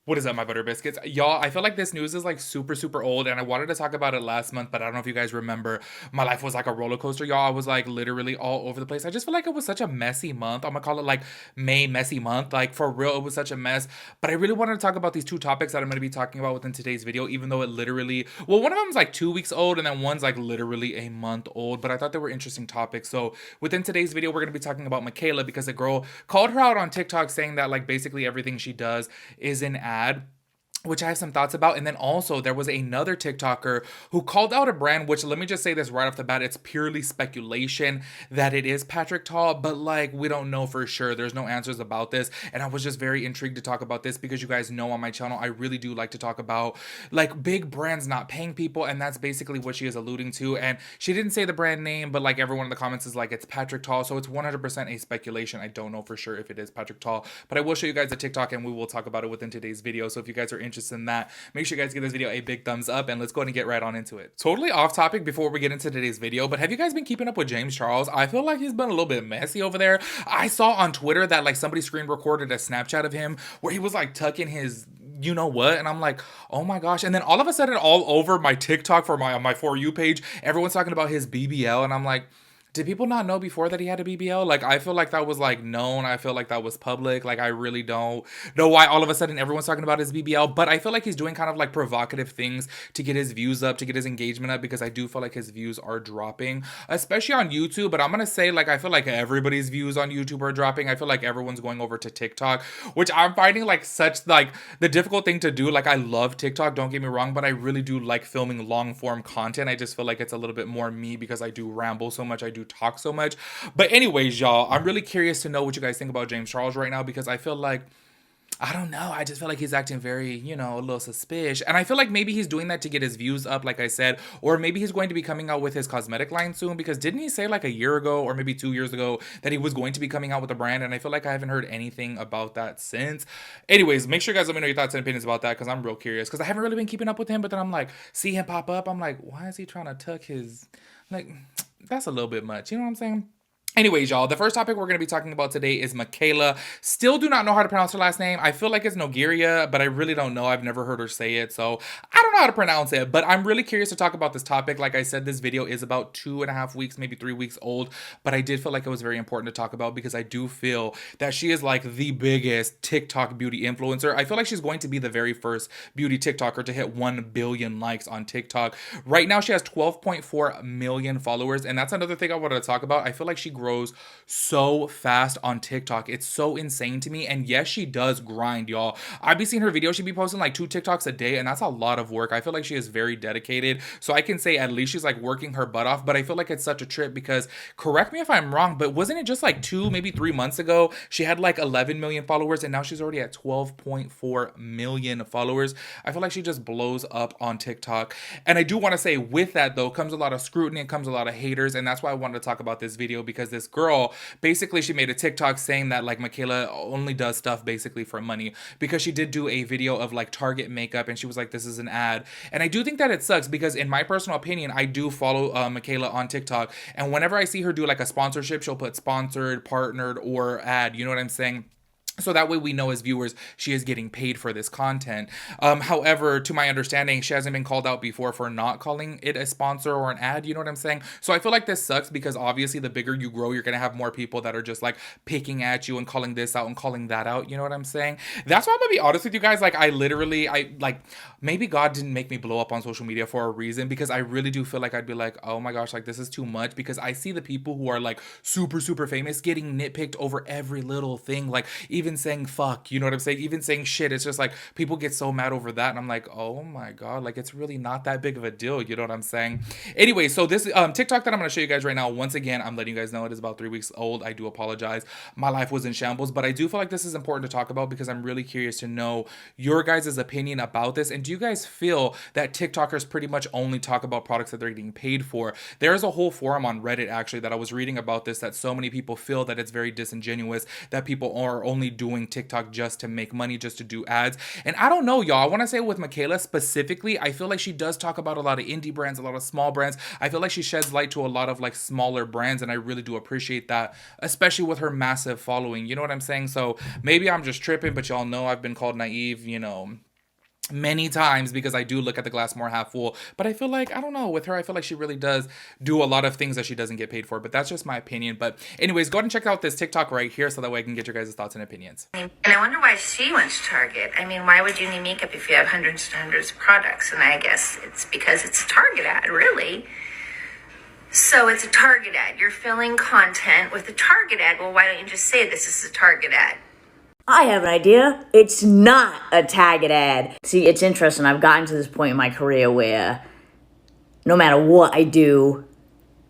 What is up, my butter biscuits? Y'all, I feel like this news is like super old, and I wanted to talk about it last month, but I don't know if you guys remember. My life was like a roller coaster, y'all. I was like literally all over the place. I just feel like it was such a messy month. I'm gonna call it like May messy month. Like for real, it was such a mess. But I really wanted to talk about these two topics that I'm gonna be talking about within today's video, even though it literally, well, one of them is like 2 weeks old, and then one's like literally a month old. But I thought they were interesting topics. So within today's video, we're gonna be talking about Mikayla because a girl called her out on TikTok saying that like basically everything she does is an ad, which I have some thoughts about. And then also there was another TikToker who called out a brand, which let me just say this right off the bat, it's purely speculation that it is Patrick Tall, but like we don't know for sure. There's no answers about this. And I was just very intrigued to talk about this because you guys know on my channel, I really do like to talk about like big brands not paying people. And that's basically what she is alluding to. And she didn't say the brand name, but like everyone in the comments is like, it's Patrick Tall. So it's 100% a speculation. I don't know for sure if it is Patrick Tall, but I will show you guys the TikTok and we will talk about it within today's video. So if you guys are interested in that, make sure you guys give this video a big thumbs up and let's go ahead and get right on into it. Totally off topic before we get into today's video, but have you guys been keeping up with James Charles? I feel like he's been a little bit messy over there. I saw on Twitter that like somebody screen recorded a Snapchat of him where he was like tucking his you know what, and I'm like, oh my gosh. And then all of a sudden all over my TikTok for my For You page, everyone's talking about his BBL, and I'm like, did people not know before that he had a BBL? Like, I feel like that was like known. I feel like that was public. Like, I really don't know why all of a sudden everyone's talking about his BBL. But I feel like he's doing kind of like provocative things to get his views up, to get his engagement up, because I do feel like his views are dropping, especially on YouTube. But I'm gonna say, like, I feel like everybody's views on YouTube are dropping. I feel like everyone's going over to TikTok, which I'm finding like such like the difficult thing to do. Like, I love TikTok, don't get me wrong, but I really do like filming long form content. I just feel like it's a little bit more me because I do ramble so much. I do talk so much. But anyways, y'all, I'm really curious to know what you guys think about James Charles right now because I feel like I don't know. I just feel like he's acting very, a little suspicious. And I feel like maybe he's doing that to get his views up, like I said, or maybe he's going to be coming out with his cosmetic line soon because didn't he say like a year ago or maybe 2 years ago that he was going to be coming out with a brand? And I feel like I haven't heard anything about that since. Anyways, make sure you guys let me know your thoughts and opinions about that because I'm real curious because I haven't really been keeping up with him. But then I'm like, see him pop up. I'm like, why is he trying to tuck his, like, that's a little bit much. You know what I'm saying? Anyways, y'all, the first topic we're going to be talking about today is Mikayla. Still do not know how to pronounce her last name. I feel like it's Nogueira, but I really don't know. I've never heard her say it, so I don't know how to pronounce it. But I'm really curious to talk about this topic. Like I said, this video is about 2.5 weeks, maybe 3 weeks old. But I did feel like it was very important to talk about because I do feel that she is like the biggest TikTok beauty influencer. I feel like she's going to be the very first beauty TikToker to hit 1 billion likes on TikTok. Right now, she has 12.4 million followers, and that's another thing I wanted to talk about. I feel like she grows so fast on TikTok. It's so insane to me. And yes, she does grind, y'all. I be seeing her videos. She be posting like 2 TikToks a day, and that's a lot of work. I feel like she is very dedicated. So I can say at least she's like working her butt off. But I feel like it's such a trip because correct me if I'm wrong, but wasn't it just like 2, maybe 3 months ago? She had like 11 million followers, and now she's already at 12.4 million followers. I feel like she just blows up on TikTok. And I do want to say with that though comes a lot of scrutiny, it comes a lot of haters, and that's why I wanted to talk about this video because this girl basically she made a TikTok saying that like Mikayla only does stuff basically for money because she did do a video of like Target makeup and she was like this is an ad. And I do think that it sucks because in my personal opinion I do follow Mikayla on TikTok, and whenever I see her do like a sponsorship she'll put sponsored, partnered, or ad, you know what I'm saying? So that way we know as viewers she is getting paid for this content. However, to my understanding, she hasn't been called out before for not calling it a sponsor or an ad. You know what I'm saying? So I feel like this sucks because obviously the bigger you grow, you're going to have more people that are just like picking at you and calling this out and calling that out. You know what I'm saying? That's why I'm going to be honest with you guys. Like I like maybe God didn't make me blow up on social media for a reason because I really do feel like I'd be like, oh my gosh, like this is too much because I see the people who are like super famous getting nitpicked over every little thing. Like even saying fuck, you know what I'm saying? Even saying shit. It's just like people get so mad over that. And I'm like, oh my God, like it's really not that big of a deal. You know what I'm saying? Anyway, so this TikTok that I'm going to show you guys right now, once again, I'm letting you guys know it is about 3 weeks old. I do apologize. My life was in shambles, but I do feel like this is important to talk about because I'm really curious to know your guys' opinion about this. And do you guys feel that TikTokers pretty much only talk about products that they're getting paid for? There's a whole forum on Reddit actually that I was reading about this, that so many people feel that it's very disingenuous, that people are only doing TikTok just to make money, just to do ads. And I don't know, y'all. I want to say with Mikayla specifically, I feel like she does talk about a lot of indie brands, a lot of small brands. I feel like she sheds light to a lot of like smaller brands, and I really do appreciate that, especially with her massive following. You know what I'm saying? So maybe I'm just tripping, but y'all know I've been called naive, many times, because I do look at the glass more half full. But I feel like, I don't know, with her, I feel like she really does do a lot of things that she doesn't get paid for. But that's just my opinion. But anyways, go ahead and check out this TikTok right here so that way I can get your guys' thoughts and opinions. And I wonder why she went to Target. I mean, why would you need makeup if you have hundreds and hundreds of products? And I guess it's because it's a Target ad, really. So it's a Target ad. You're filling content with a Target ad. Well, why don't you just say this is a Target ad? I have an idea. It's not a Target ad. See, it's interesting. I've gotten to this point in my career where no matter what I do,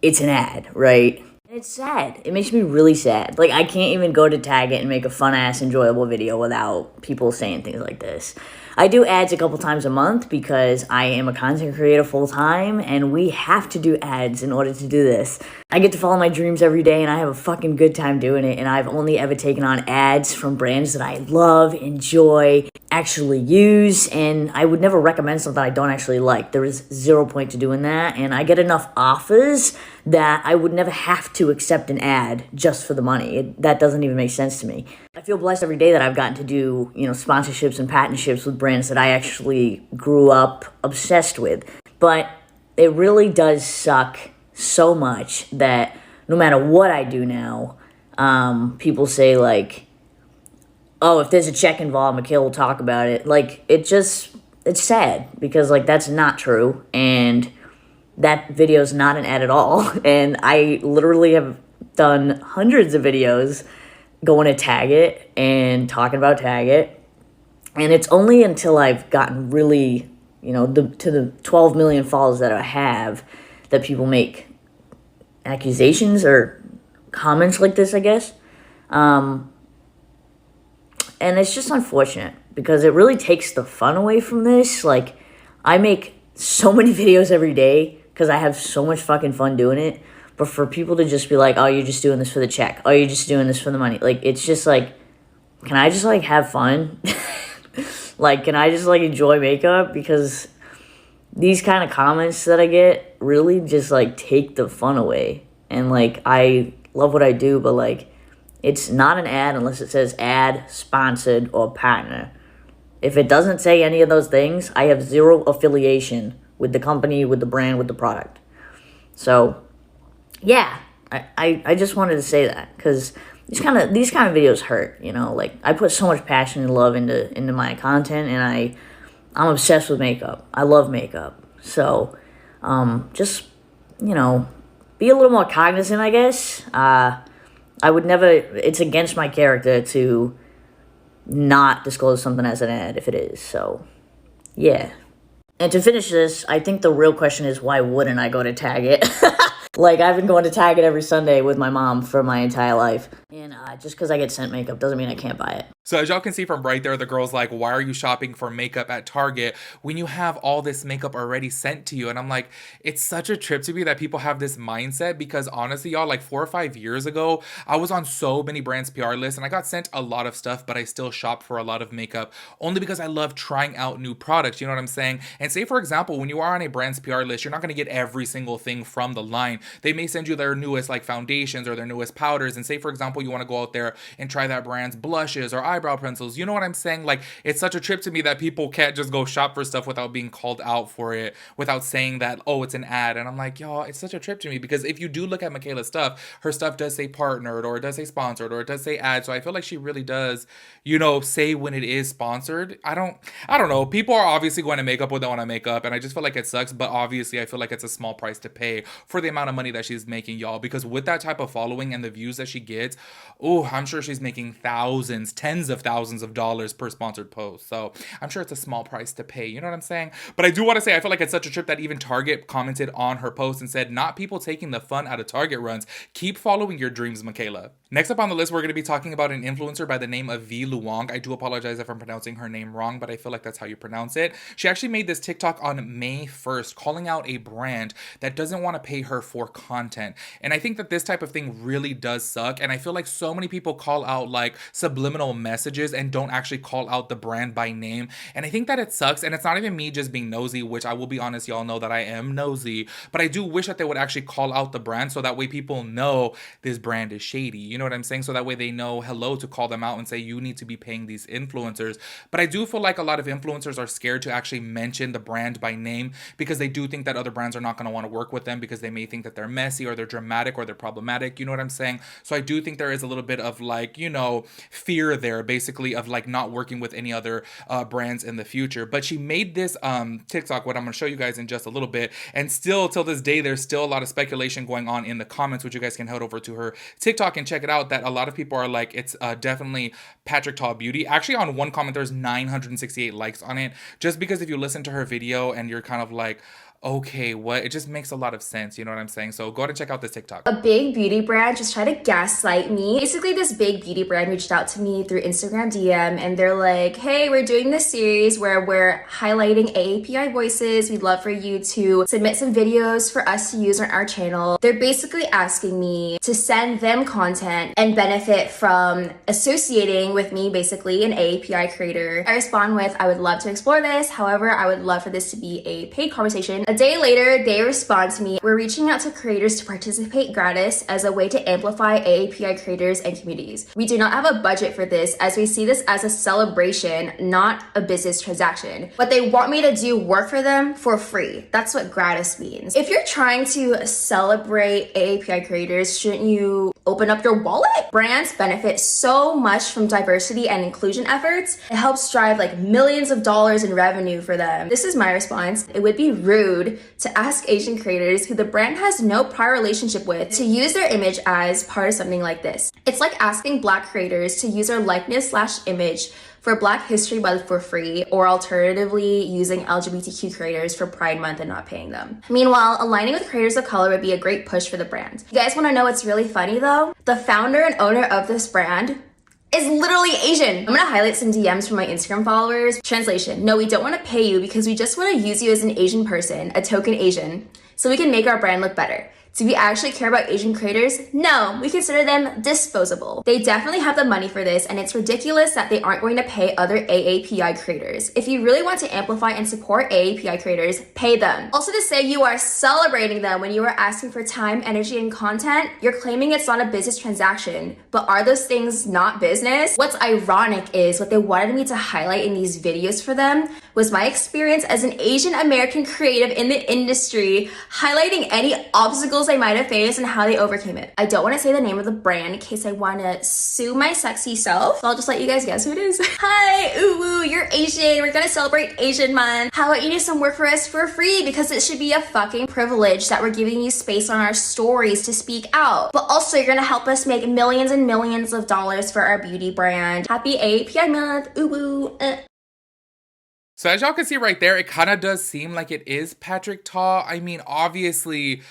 it's an ad, right? And it's sad. It makes me really sad. Like, I can't even go to Target and make a fun-ass, enjoyable video without people saying things like this. I do ads a couple times a month because I am a content creator full-time, and we have to do ads in order to do this. I get to follow my dreams every day, and I have a fucking good time doing it, and I've only ever taken on ads from brands that I love, enjoy, actually use, and I would never recommend something I don't actually like. There is zero point to doing that, and I get enough offers that I would never have to accept an ad just for the money. That doesn't even make sense to me. I feel blessed every day that I've gotten to do, sponsorships and partnerships with brands that I actually grew up obsessed with. But it really does suck so much that no matter what I do now, people say like, oh, if there's a check involved, Mikayla will talk about it. Like, it's sad because like that's not true, and that video is not an ad at all. And I literally have done hundreds of videos going to Target and talking about Target. And it's only until I've gotten really, to the 12 million followers that I have that people make accusations or comments like this, I guess. And it's just unfortunate because it really takes the fun away from this. Like, I make so many videos every day because I have so much fucking fun doing it. But for people to just be like, oh, you're just doing this for the check. Oh, you're just doing this for the money. Like, it's just like, can I just like have fun? Like, can I just like enjoy makeup? Because these kind of comments that I get really just like take the fun away. And like, I love what I do, but like, it's not an ad unless it says ad, sponsored, or partner. If it doesn't say any of those things, I have zero affiliation with the company, with the brand, with the product. So, yeah, I just wanted to say that because these kind of videos hurt, like I put so much passion and love into my content, and I'm obsessed with makeup. I love makeup. So, just, be a little more cognizant, I guess. I would never, it's against my character to not disclose something as an ad if it is. So, yeah. And to finish this, I think the real question is, why wouldn't I go to Target? Like, I've been going to Target every Sunday with my mom for my entire life. And just because I get sent makeup doesn't mean I can't buy it. So as y'all can see from right there, the girl's like, why are you shopping for makeup at Target when you have all this makeup already sent to you? And I'm like, it's such a trip to me that people have this mindset, because honestly, y'all, like 4 or 5 years ago, I was on so many brands' PR lists and I got sent a lot of stuff, but I still shop for a lot of makeup only because I love trying out new products. You know what I'm saying? And say, for example, when you are on a brand's PR list, you're not going to get every single thing from the line. They may send you their newest like foundations or their newest powders. And say, for example, you want to go out there and try that brand's blushes or eyebrow pencils. You know what I'm saying? Like, it's such a trip to me that people can't just go shop for stuff without being called out for it, without saying that, oh, it's an ad. And I'm like, y'all, it's such a trip to me, because if you do look at Mikayla's stuff, her stuff does say partnered, or it does say sponsored, or it does say ad. So I feel like she really does, say when it is sponsored. I don't know. People are obviously going to make up what they want to make up, and I just feel like it sucks. But obviously, I feel like it's a small price to pay for the amount of money that she's making, y'all, because with that type of following and the views that she gets, oh, I'm sure she's making thousands, tens of thousands of dollars per sponsored post. So I'm sure it's a small price to pay. You know what I'm saying? But I do want to say, I feel like it's such a trip that even Target commented on her post and said, not people taking the fun out of Target runs. Keep following your dreams, Mikayla. Next up on the list, we're going to be talking about an influencer by the name of V Luong. I do apologize if I'm pronouncing her name wrong, but I feel like that's how you pronounce it. She actually made this TikTok on May 1st, calling out a brand that doesn't want to pay her for content. And I think that this type of thing really does suck. And I feel like like so many people call out like subliminal messages and don't actually call out the brand by name. And I think that it sucks. And it's not even me just being nosy, which I will be honest, y'all know that I am nosy, but I do wish that they would actually call out the brand so that way people know this brand is shady. You know what I'm saying? So that way they know hello to call them out and say you need to be paying these influencers. But I do feel like a lot of influencers are scared to actually mention the brand by name because they do think that other brands are not going to want to work with them because they may think that they're messy or they're dramatic or they're problematic. You know what I'm saying? So I do think there is a little bit of like, you know, fear there basically of like not working with any other brands in the future. But she made this TikTok, what I'm going to show you guys in just a little bit. And still till this day, there's still a lot of speculation going on in the comments, which you guys can head over to her TikTok and check it out, that a lot of people are like, it's definitely Patrick Ta Beauty. Actually, on one comment, there's 968 likes on it, just because if you listen to her video and you're kind of like, okay, what? It just makes a lot of sense. You know what I'm saying? So go ahead and check out this TikTok. A big beauty brand just tried to gaslight me. Basically, this big beauty brand reached out to me through Instagram DM and they're like, hey, we're doing this series where we're highlighting AAPI voices. We'd love for you to submit some videos for us to use on our channel. They're basically asking me to send them content and benefit from associating with me, basically an AAPI creator. I respond with, I would love to explore this. However, I would love for this to be a paid conversation. A day later, they respond to me, we're reaching out to creators to participate gratis as a way to amplify AAPI creators and communities. We do not have a budget for this as we see this as a celebration, not a business transaction. But they want me to do work for them for free. That's what gratis means. If you're trying to celebrate AAPI creators, shouldn't you open up your wallet? Brands benefit so much from diversity and inclusion efforts. It helps drive like millions of dollars in revenue for them. This is my response. It would be rude to ask Asian creators who the brand has no prior relationship with to use their image as part of something like this. It's like asking Black creators to use their likeness/image for Black History Month for free, or alternatively using LGBTQ creators for Pride Month and not paying them. Meanwhile, aligning with creators of color would be a great push for the brand. You guys want to know what's really funny though? The founder and owner of this brand is literally Asian. I'm gonna highlight some DMs from my Instagram followers. Translation: no, we don't want to pay you because we just want to use you as an Asian person, a token Asian, so we can make our brand look better. Do we actually care about Asian creators? No, we consider them disposable. They definitely have the money for this, and it's ridiculous that they aren't going to pay other AAPI creators. If you really want to amplify and support AAPI creators, pay them. Also, to say you are celebrating them when you are asking for time, energy, and content, you're claiming it's not a business transaction. But are those things not business? What's ironic is what they wanted me to highlight in these videos for them was my experience as an Asian American creative in the industry, highlighting any obstacles I might have faced and how they overcame it. I don't want to say the name of the brand in case I want to sue my sexy self, so I'll just let you guys guess who it is. Hi, ooh woo, you're Asian, we're gonna celebrate Asian month. How about you do some work for us for free, because it should be a fucking privilege that we're giving you space on our stories to speak out. But also you're gonna help us make millions and millions of dollars for our beauty brand. Happy AAPI month, ooh woo. So as y'all can see right there, it kind of does seem like it is Patrick Ta. I mean, obviously,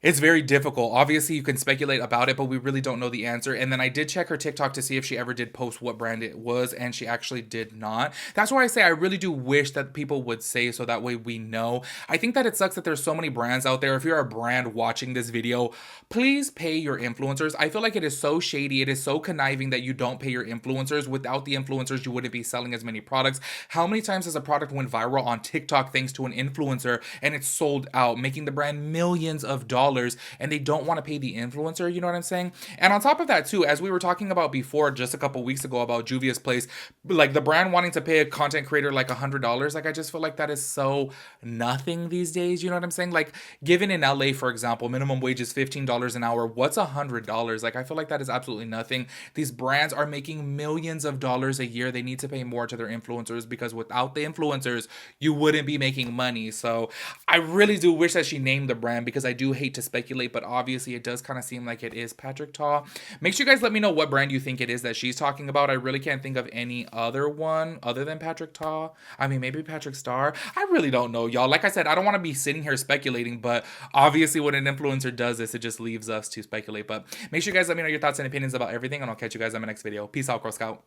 it's very difficult. Obviously, you can speculate about it, but we really don't know the answer. And then I did check her TikTok to see if she ever did post what brand it was, and she actually did not. That's why I say I really do wish that people would say so that way we know. I think that it sucks that there's so many brands out there. If you're a brand watching this video, please pay your influencers. I feel like it is so shady. It is so conniving that you don't pay your influencers. Without the influencers, you wouldn't be selling as many products. How many times has a product went viral on TikTok thanks to an influencer and it's sold out, making the brand millions of dollars? And they don't want to pay the influencer, you know what I'm saying? And on top of that too, as we were talking about before just a couple weeks ago about Juvia's Place, like the brand wanting to pay a content creator like $100, like I just feel like that is so nothing these days, you know what I'm saying? Like given in LA, for example, minimum wage is $15 an hour. What's $100? Like I feel like that is absolutely nothing. These brands are making millions of dollars a year. They need to pay more to their influencers, because without the influencers, you wouldn't be making money. So I really do wish that she named the brand, because I do hate to speculate, but obviously it does kind of seem like it is Patrick Ta. Make sure you guys let me know what brand you think it is that she's talking about. I really can't think of any other one other than Patrick Ta. I mean, maybe Patrick Star. I really don't know, y'all. Like I said, I don't want to be sitting here speculating, but obviously when an influencer does this, it just leaves us to speculate. But make sure you guys let me know your thoughts and opinions about everything, and I'll catch you guys on my next video. Peace out, Girl Scout.